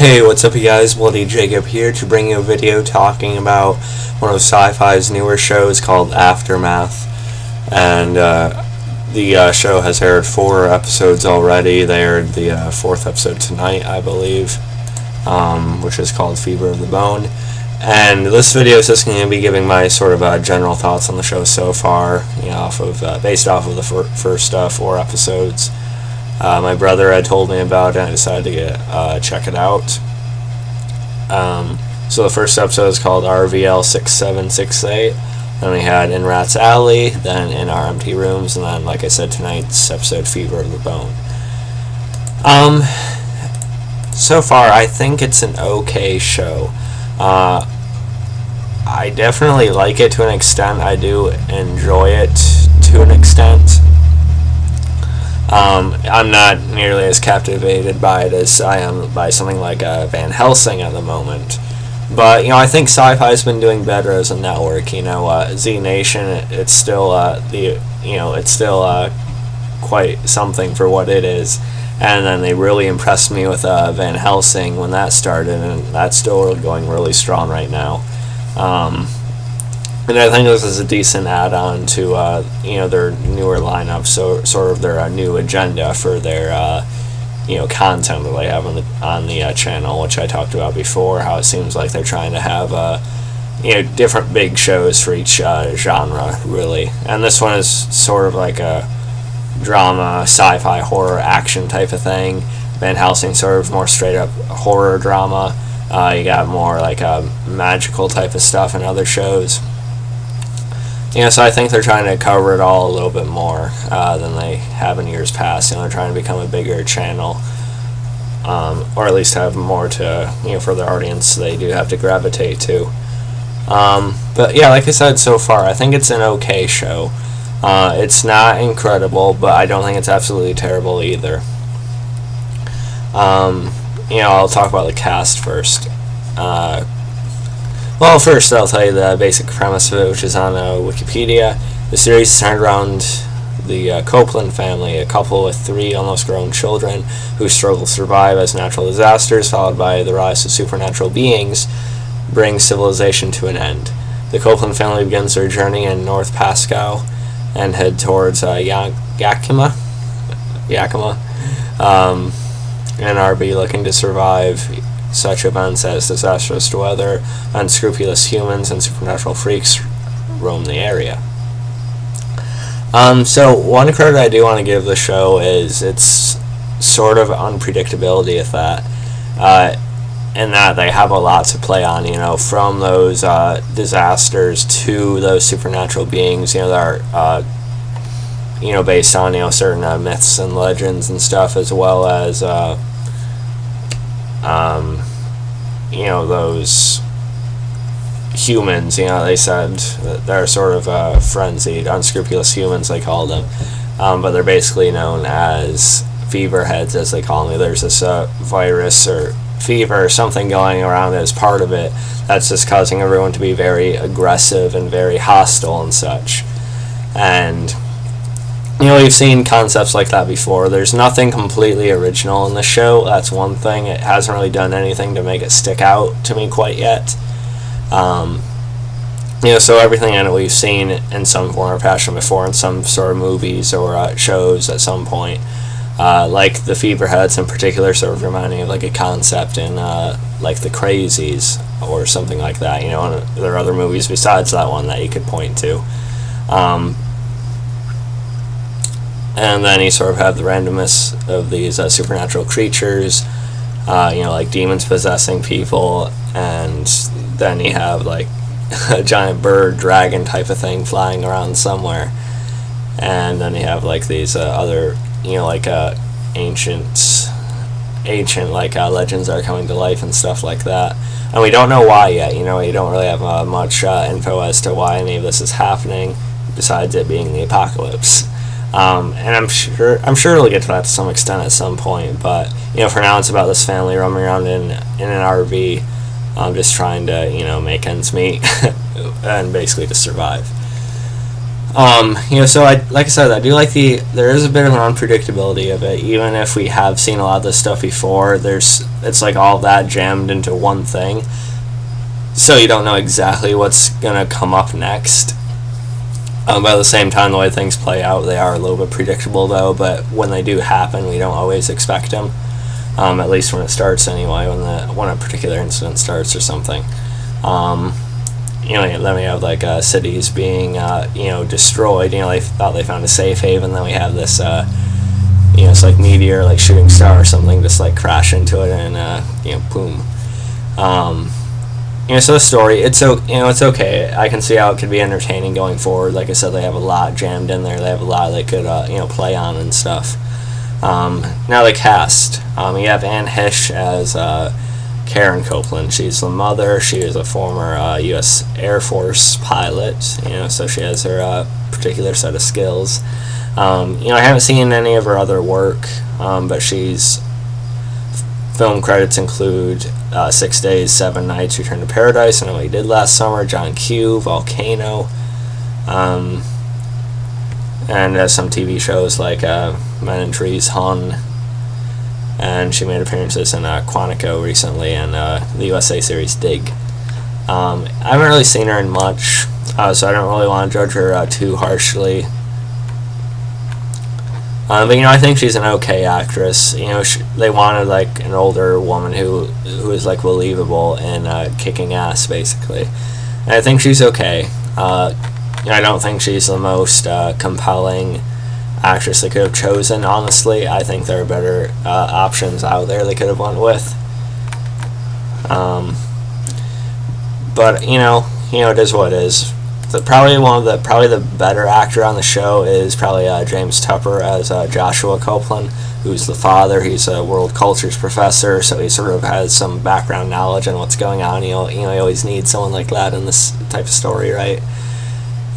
Hey, what's up you guys? Bloody Jacob here to bring you a video talking about one of Syfy's newer shows called Aftermath. And the show has aired 4 episodes already. They aired the 4th episode tonight, I believe, which is called Fever of the Bone. And this video is just going to be giving my sort of general thoughts on the show so far, based off of the first 4 episodes. My brother had told me about it and I decided to check it out. So the first episode is called RVL 6768. Then we had In Rat's Alley, then In Our Empty Rooms, and then, like I said, tonight's episode, Fever of the Bone. So far, I think it's an okay show. I definitely like it to an extent. I do enjoy it to an extent. I'm not nearly as captivated by it as I am by something like Van Helsing at the moment. But, I think Syfy's been doing better as a network. Z Nation, it's still quite something for what it is. And then they really impressed me with Van Helsing when that started, and that's still going really strong right now. And I think this is a decent add-on to their newer lineup, so sort of their new agenda for their content that they have on the channel, which I talked about before. How it seems like they're trying to have different big shows for each genre, really. And this one is sort of like a drama, sci-fi, horror, action type of thing. Van Helsing sort of more straight up horror drama. You got more like magical type of stuff in other shows. So I think they're trying to cover it all a little bit more than they have in years past. They're trying to become a bigger channel, or at least have more to, for their audience they do have to gravitate to. But yeah, like I said, so far, I think it's an okay show. It's not incredible, but I don't think it's absolutely terrible either. I'll talk about the cast first. Well, first I'll tell you the basic premise of it, which is on Wikipedia. The series is centered around the Copeland family, a couple with 3 almost grown children who struggle to survive as natural disasters, followed by the rise of supernatural beings, bring civilization to an end. The Copeland family begins their journey in North Pasco and head towards Yakima, and are looking to survive such events as disastrous weather, unscrupulous humans, and supernatural freaks roam the area. So one credit I do want to give the show is its sort of unpredictability of that, in that they have a lot to play on, from those disasters to those supernatural beings, that are based on, certain myths and legends and stuff, as well as those humans, they said that they're sort of frenzied, unscrupulous humans, they call them, but they're basically known as fever heads, as they call them. There's this virus or fever or something going around as part of it that's just causing everyone to be very aggressive and very hostile and such. And we've seen concepts like that before. There's nothing completely original in the show. That's one thing. It hasn't really done anything to make it stick out to me quite yet. So everything in it we've seen in some form or fashion before in some sort of movies or shows at some point. Like the Feverheads in particular sort of remind me of like a concept in like The Crazies or something like that. And there are other movies besides that one that you could point to. And then you sort of have the randomness of these supernatural creatures, like demons possessing people, and then you have like a giant bird, dragon type of thing flying around somewhere. And then you have like these other, ancient like legends are coming to life and stuff like that. And we don't know why yet, you don't really have much info as to why any of this is happening, besides it being the apocalypse. And I'm sure it'll get to that to some extent at some point, but for now it's about this family roaming around in an RV, just trying to make ends meet and basically to survive. So like I said, I do like there is a bit of an unpredictability of it. Even if we have seen a lot of this stuff before, it's like all that jammed into one thing. So you don't know exactly what's gonna come up next. But at the same time, the way things play out, they are a little bit predictable though. But when they do happen, we don't always expect them. At least when it starts anyway, when a particular incident starts or something. Then we have like cities being destroyed. They thought they found a safe haven. Then we have this it's like meteor, like shooting star or something, just like crash into it and boom. So the story, it's okay. I can see how it could be entertaining going forward. Like I said, they have a lot jammed in there. They have a lot they could play on and stuff. Now the cast. You have Anne Heche as Karen Copeland. She's the mother. She is a former U.S. Air Force pilot. So she has her particular set of skills. I haven't seen any of her other work, but she's film credits include 6 Days, 7 Nights, Return to Paradise. I know what he did last summer. John Q, Volcano, and some TV shows like Men in Trees, Hun. And she made appearances in Quantico recently and the USA series Dig. I haven't really seen her in much, so I don't really want to judge her too harshly. But I think she's an okay actress. They wanted like an older woman who is like believable and kicking ass basically, and I think she's okay. I don't think she's the most compelling actress they could have chosen. Honestly, I think there are better options out there they could have went with. But it is what it is. Probably the better actor on the show is probably James Tupper as Joshua Copeland, who's the father. He's a world cultures professor, so he sort of has some background knowledge on what's going on. You always need someone like that in this type of story, right?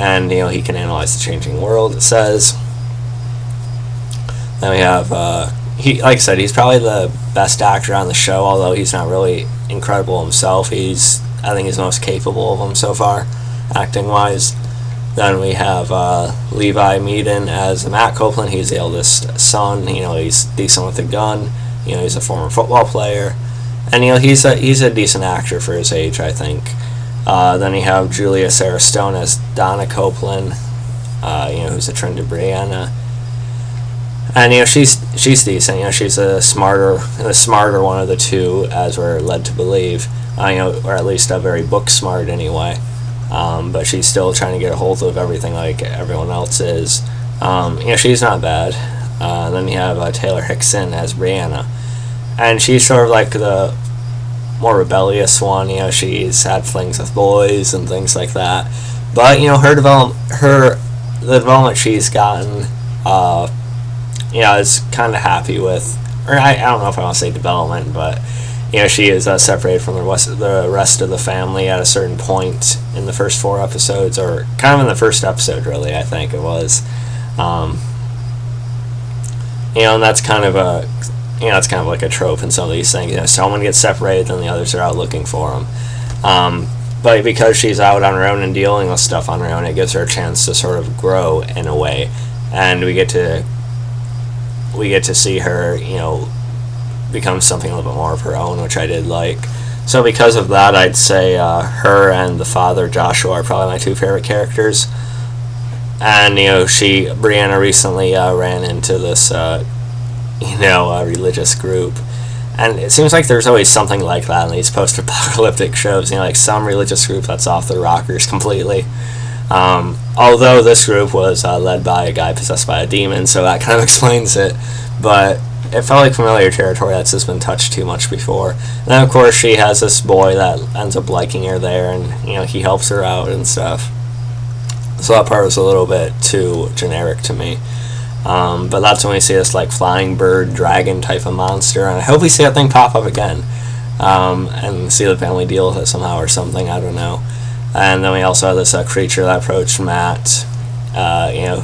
And he can analyze the changing world, it says. Then we have like I said, he's probably the best actor on the show, although he's not really incredible himself. I think he's most capable of them so far, acting wise. Then we have Levi Meaden as Matt Copeland. He's the eldest son. He's decent with a gun. He's a former football player, and he's a decent actor for his age, I think. Then you have Julia Sarah Stone as Donna Copeland, who's a twin to Brianna. And she's decent. She's the smarter one of the two, as we're led to believe. Or at least very book smart anyway. But she's still trying to get a hold of everything like everyone else is. She's not bad. Then you have Taylor Hickson as Brianna, and she's sort of like the more rebellious one. She's had flings with boys and things like that. But the development she's gotten. I was kind of happy with, or I don't know if I want to say development, but she is separated from the rest of the family at a certain point in the first 4 episodes, or kind of in the first episode, really. I think it was, and that's kind of like a trope in some of these things. Someone gets separated, then the others are out looking for them. But because she's out on her own and dealing with stuff on her own, it gives her a chance to sort of grow in a way, and we get to see her, become something a little bit more of her own, which I did like. So because of that, I'd say her and the father, Joshua, are probably my 2 favorite characters. And Brianna recently ran into this religious group, and it seems like there's always something like that in these post-apocalyptic shows. Like some religious group that's off the rockers completely. Although this group was led by a guy possessed by a demon, so that kind of explains it. But it felt like familiar territory that's just been touched too much before. And then, of course, she has this boy that ends up liking her there, and he helps her out and stuff. So that part was a little bit too generic to me. But that's when we see this like flying bird dragon type of monster, and I hope we see that thing pop up again, and see the family deal with it somehow or something. I don't know. And then we also have this creature that approached Matt,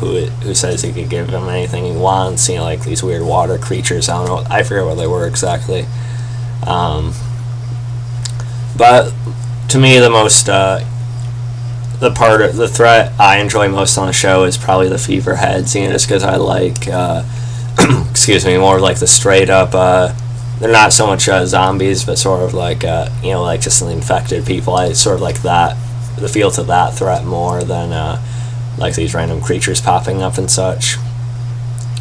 who says he could give him anything he wants. Like these weird water creatures. I forget what they were exactly. But to me, the most the threat I enjoy most on the show is probably the fever heads, just because I like, excuse me, more like the straight up, they're not so much zombies, but sort of like, like just the infected people. I sort of like that, the feel to that threat more than, like these random creatures popping up and such.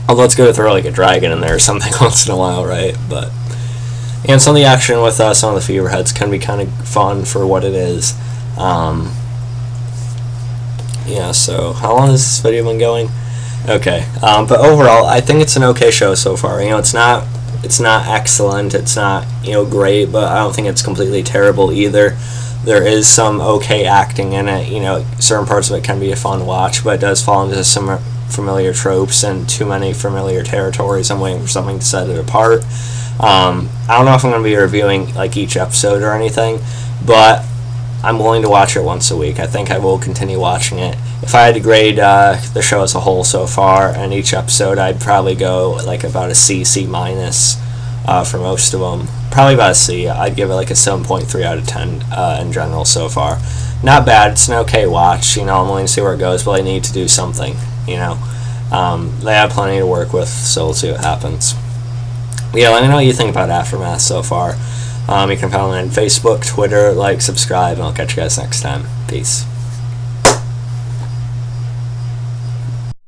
Although it's good to throw like a dragon in there or something once in a while, right? But, and some of the action with some of the fever heads can be kind of fun for what it is. Yeah, so how long has this video been going? Okay, but overall, I think it's an okay show so far. It's not excellent, it's not great, but I don't think it's completely terrible either. There is some okay acting in it. Certain parts of it can be a fun watch, but it does fall into some familiar tropes and too many familiar territories. I'm waiting for something to set it apart. I don't know if I'm going to be reviewing like each episode or anything, but I'm willing to watch it once a week. I think I will continue watching it. If I had to grade the show as a whole so far and each episode, I'd probably go like about a C minus for most of them. Probably about a C. I'd give it like a 7.3 out of 10 in general so far. Not bad. It's an okay watch. I'm willing to see where it goes, but I need to do something. They have plenty to work with, so we'll see what happens. Yeah, let me know what you think about Aftermath so far. You can follow me on Facebook, Twitter, subscribe, and I'll catch you guys next time. Peace.